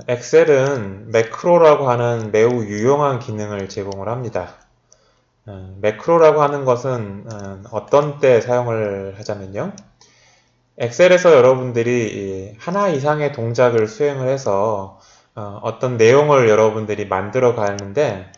엑셀은 매크로라고 하는 매우 유용한 기능을 제공을 합니다. 매크로라고 하는 것은 어떤 때 사용을 하자면요. 엑셀에서 여러분들이 하나 이상의 동작을 수행을 해서 어떤 내용을 여러분들이 만들어 가는데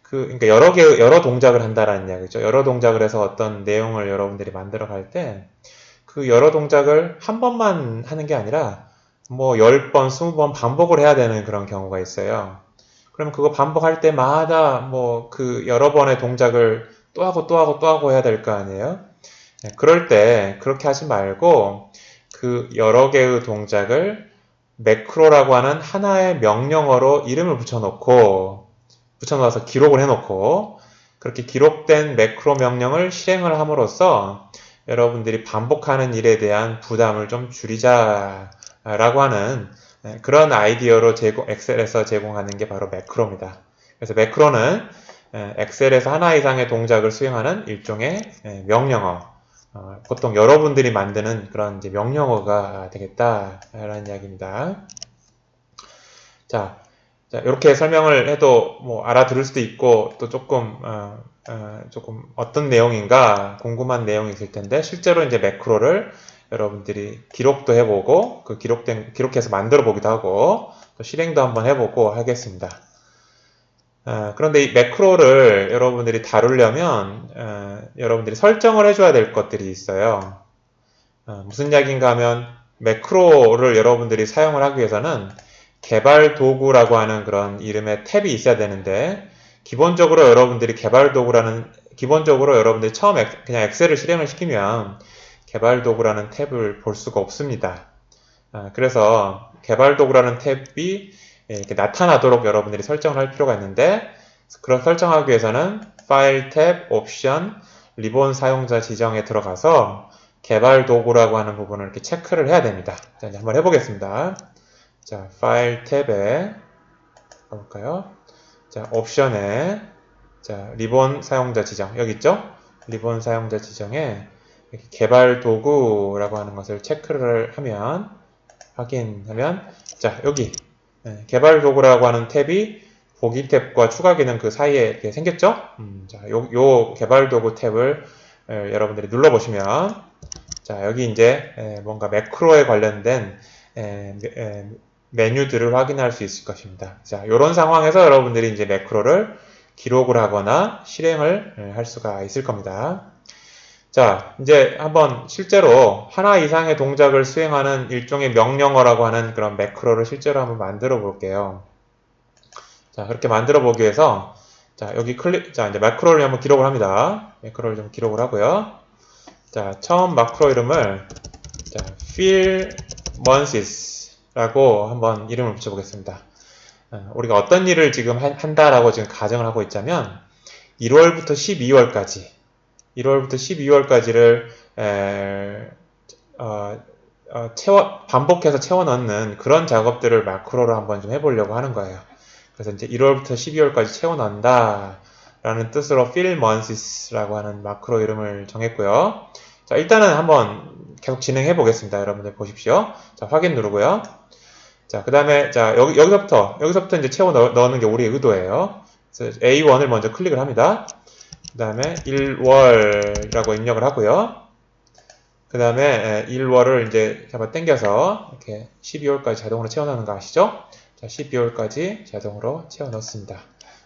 그러니까 여러 동작을 한다라는 이야기죠. 여러 동작을 해서 어떤 내용을 여러분들이 만들어 갈 때 그 여러 동작을 한 번만 하는 게 아니라 뭐 10번, 20번 반복을 해야 되는 그런 경우가 있어요. 그럼 그거 반복할 때마다 뭐 그 여러 번의 동작을 또 하고 또 하고 또 하고 해야 될 거 아니에요? 네, 그럴 때 그렇게 하지 말고 그 여러 개의 동작을 매크로라고 하는 하나의 명령어로 이름을 붙여놓아서 기록을 해놓고 그렇게 기록된 매크로 명령을 실행을 함으로써 여러분들이 반복하는 일에 대한 부담을 좀 줄이자라고 하는 그런 아이디어로 엑셀에서 제공하는 게 바로 매크로입니다. 그래서 매크로는 엑셀에서 하나 이상의 동작을 수행하는 일종의 명령어, 보통 여러분들이 만드는 그런 이제 명령어가 되겠다라는 이야기입니다. 자, 이렇게 설명을 해도 뭐 알아들을 수도 있고 또 조금 어떤 내용인가 궁금한 내용이 있을 텐데 실제로 이제 매크로를 여러분들이 기록도 해보고 기록해서 만들어 보기도 하고 또 실행도 한번 해보고 하겠습니다. 그런데 이 매크로를 여러분들이 다루려면 여러분들이 설정을 해줘야 될 것들이 있어요. 무슨 이야기인가 하면 매크로를 여러분들이 사용을 하기 위해서는 개발 도구라고 하는 그런 이름의 탭이 있어야 되는데 기본적으로 여러분들이 처음 그냥 엑셀을 실행을 시키면 개발 도구라는 탭을 볼 수가 없습니다. 그래서 개발 도구라는 탭이 이렇게 나타나도록 여러분들이 설정을 할 필요가 있는데 그런 설정하기 위해서는 파일 탭, 옵션, 리본 사용자 지정에 들어가서 개발 도구라고 하는 부분을 이렇게 체크를 해야 됩니다. 자, 이제 한번 해보겠습니다. 자, 파일 탭에 가볼까요? 자, 옵션에 자, 리본 사용자 지정 여기 있죠? 리본 사용자 지정에 개발 도구라고 하는 것을 체크를 하면 확인하면 자, 여기 개발 도구라고 하는 탭이 보기 탭과 추가 기능 그 사이에 이렇게 생겼죠? 자, 요 개발 도구 탭을 여러분들이 눌러보시면 자, 여기 이제 뭔가 매크로에 관련된 메뉴들을 확인할 수 있을 것입니다. 자, 이런 상황에서 여러분들이 이제 매크로를 기록을 하거나 실행을 할 수가 있을 겁니다. 자, 이제 한번 실제로 하나 이상의 동작을 수행하는 일종의 명령어라고 하는 그런 매크로를 실제로 한번 만들어 볼게요. 자, 그렇게 만들어 보기 위해서 자, 여기 자, 이제 매크로를 한번 기록을 합니다. 매크로를 좀 기록을 하고요. 자, 처음 마크로 이름을 자, fill months 라고 한번 이름을 붙여보겠습니다. 우리가 어떤 일을 지금 한다라고 지금 가정을 하고 있자면 1월부터 12월까지를 반복해서 채워 넣는 그런 작업들을 마크로로 한번 좀 해보려고 하는 거예요. 그래서 이제 1월부터 12월까지 채워 넣는다 라는 뜻으로 fill months라고 하는 마크로 이름을 정했고요. 자, 일단은 한번 계속 진행해 보겠습니다. 여러분들 보십시오. 자, 확인 누르고요. 자, 그 다음에, 자, 여기서부터 이제 채워 넣는 게 우리의 의도예요. 그래서 A1을 먼저 클릭을 합니다. 그 다음에 1월이라고 입력을 하고요. 그 다음에 1월을 이제 잡아 당겨서 이렇게 12월까지 자동으로 채워 넣는 거 아시죠? 자, 12월까지 자동으로 채워 넣습니다.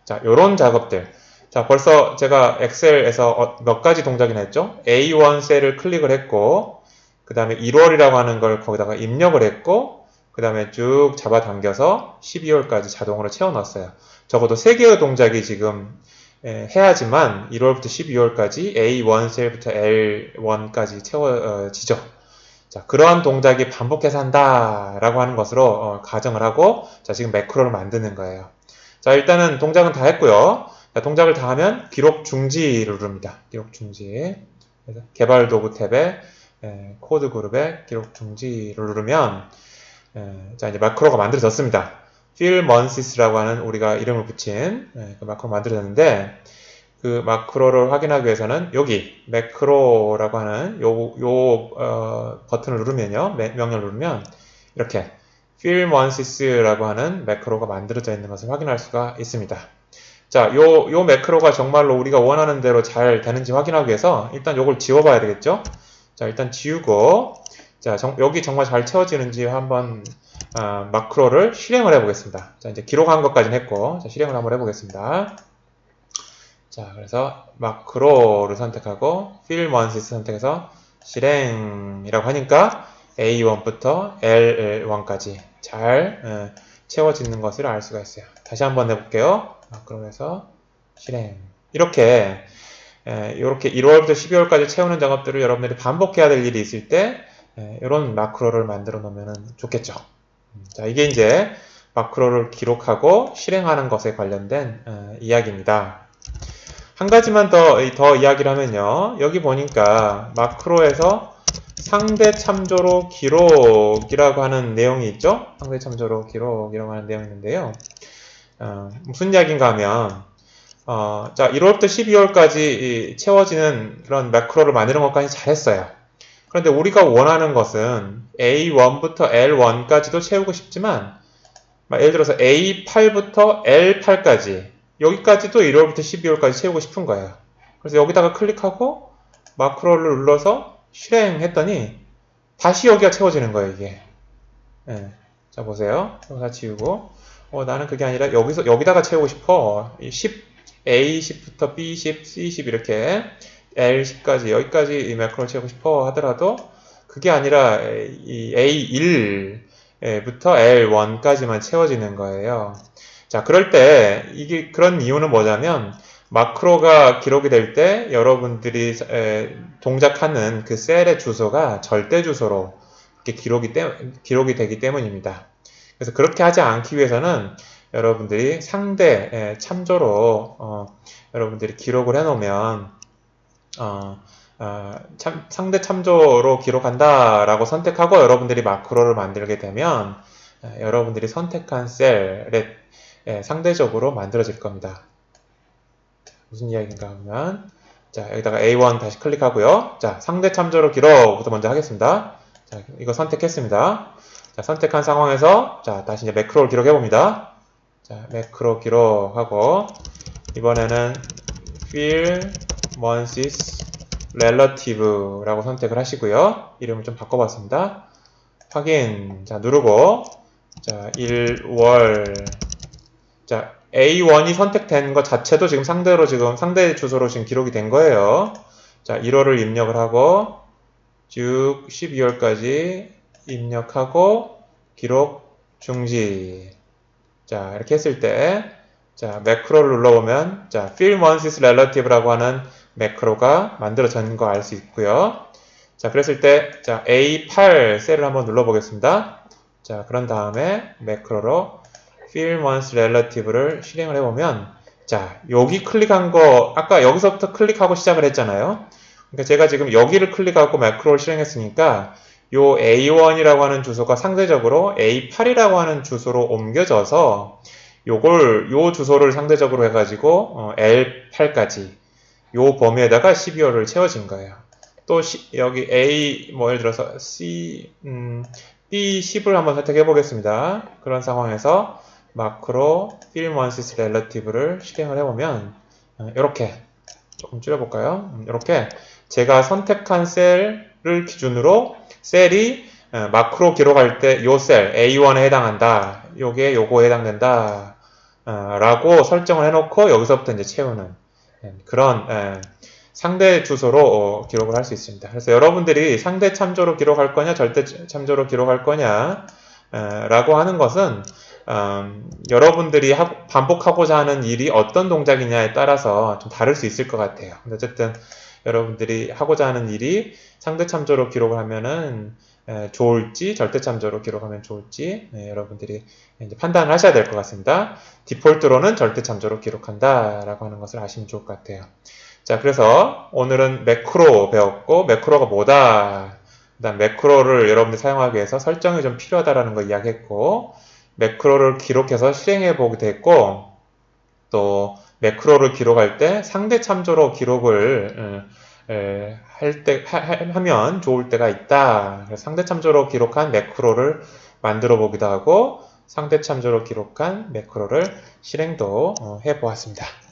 자, 요런 작업들. 자, 벌써 제가 엑셀에서 몇 가지 동작이나 했죠? A1 셀을 클릭을 했고, 그 다음에 1월이라고 하는 걸 거기다가 입력을 했고, 그 다음에 쭉 잡아당겨서 12월까지 자동으로 채워 넣었어요. 적어도 3개의 동작이 지금 해야지만 1월부터 12월까지 A1 셀부터 L1까지 채워지죠. 자, 그러한 동작이 반복해서 한다라고 하는 것으로 가정을 하고, 자, 지금 매크로를 만드는 거예요. 자, 일단은 동작은 다 했고요. 자, 동작을 다 하면 기록 중지를 누릅니다. 기록 중지. 그래서 개발 도구 탭에 코드 그룹에 기록 중지를 누르면 자, 이제 마크로가 만들어졌습니다. fill months라고 하는 우리가 이름을 붙인 그 마크로 만들어졌는데 그 마크로를 확인하기 위해서는 여기 매크로라고 하는 요 버튼을 누르면요. 명령을 누르면 이렇게 film onces라고 하는 매크로가 만들어져 있는 것을 확인할 수가 있습니다. 자, 요 매크로가 정말로 우리가 원하는 대로 잘 되는지 확인하기 위해서 일단 요걸 지워봐야 되겠죠? 자, 일단 지우고, 자, 여기 정말 잘 채워지는지 한번 마크로를 실행을 해보겠습니다. 자, 이제 기록한 것까지는 했고, 자, 실행을 한번 해보겠습니다. 자, 그래서 마크로를 선택하고 film onces 선택해서 실행이라고 하니까 A1부터 L1까지 잘 채워지는 것을 알 수가 있어요. 다시 한번 해볼게요. 마크로에서 실행. 이렇게 1월부터 12월까지 채우는 작업들을 여러분들이 반복해야 될 일이 있을 때 이런 마크로를 만들어 놓으면 좋겠죠. 자, 이게 이제 마크로를 기록하고 실행하는 것에 관련된 이야기입니다. 한 가지만 더 이야기를 하면요. 여기 보니까 마크로에서 상대 참조로 기록이라고 하는 내용이 있죠. 상대 참조로 기록이라고 하는 내용이 있는데요. 무슨 이야기인가 하면 자, 1월부터 12월까지 채워지는 그런 마크로를 만드는 것까지 잘했어요. 그런데 우리가 원하는 것은 A1부터 L1까지도 채우고 싶지만 예를 들어서 A8부터 L8까지 여기까지도 1월부터 12월까지 채우고 싶은 거예요. 그래서 여기다가 클릭하고 마크로를 눌러서 실행했더니 다시 여기가 채워지는 거예요, 이게. 네. 자, 보세요. 이거 다 지우고 나는 그게 아니라 여기다가 채우고 싶어. 10, A10부터 B10, C10 이렇게 L10까지 여기까지 이 마크로를 채우고 싶어 하더라도 그게 아니라 이 A1부터 L1까지만 채워지는 거예요. 자, 그럴 때 그런 이유는 뭐냐면 마크로가 기록이 될 때 여러분들이 동작하는 그 셀의 주소가 절대 주소로 이렇게 기록이 되기 때문입니다. 그래서 그렇게 하지 않기 위해서는 여러분들이 상대 참조로 여러분들이 기록을 해놓으면 상대 참조로 기록한다라고 선택하고 여러분들이 마크로를 만들게 되면 여러분들이 선택한 셀에 상대적으로 만들어질 겁니다. 무슨 이야기인가 하면 자, 여기다가 A1 다시 클릭하고요. 자, 상대 참조로 기록부터 먼저 하겠습니다. 자, 이거 선택했습니다. 자, 선택한 상황에서 자, 다시 이제 매크로를 기록해 봅니다. 자, 매크로 기록하고 이번에는 fill months relative라고 선택을 하시고요. 이름을 좀 바꿔봤습니다. 확인. 자, 누르고 자, 1월 자, A1이 선택된 것 자체도 지금 상대 주소로 지금 기록이 된 거예요. 자, 1월을 입력을 하고 쭉 12월까지 입력하고 기록 중지. 자, 이렇게 했을 때 자, 매크로를 눌러보면 자, fill months relative라고 하는 매크로가 만들어진 거 알 수 있고요. 자, 그랬을 때 자, A8 셀을 한번 눌러보겠습니다. 자, 그런 다음에 매크로로 fill months relative를 실행을 해보면 자, 여기 클릭한 거 아까 여기서부터 클릭하고 시작을 했잖아요. 그러니까 제가 지금 여기를 클릭하고 매크로를 실행했으니까 요 A1이라고 하는 주소가 상대적으로 A8이라고 하는 주소로 옮겨져서 요 주소를 상대적으로 해가지고 L8까지 요 범위에다가 12월을 채워진 거예요. 또 여기 A 예를 들어서 B10을 한번 선택해 보겠습니다. 그런 상황에서 마크로 fill months relative를 실행을 해보면 이렇게 조금 줄여볼까요? 이렇게 제가 선택한 셀을 기준으로 셀이 마크로 기록할 때 요 셀 A1에 해당한다. 요거에 해당된다. 라고 설정을 해놓고 여기서부터 이제 채우는 그런 상대 주소로 기록을 할 수 있습니다. 그래서 여러분들이 상대 참조로 기록할 거냐, 절대 참조로 기록할 거냐 라고 하는 것은 여러분들이 반복하고자 하는 일이 어떤 동작이냐에 따라서 좀 다를 수 있을 것 같아요. 근데 어쨌든 여러분들이 하고자 하는 일이 상대 참조로 기록을 하면은 좋을지 절대 참조로 기록하면 좋을지 여러분들이 이제 판단을 하셔야 될 것 같습니다. 디폴트로는 절대 참조로 기록한다 라고 하는 것을 아시면 좋을 것 같아요. 자, 그래서 오늘은 매크로 배웠고 매크로가 뭐다, 그 다음 매크로를 여러분들이 사용하기 위해서 설정이 좀 필요하다라는 거 이야기했고 매크로를 기록해서 실행해 보기도 했고 또 매크로를 기록할 때 상대 참조로 기록을 하면 좋을 때가 있다. 상대 참조로 기록한 매크로를 만들어 보기도 하고 상대 참조로 기록한 매크로를 실행도 해보았습니다.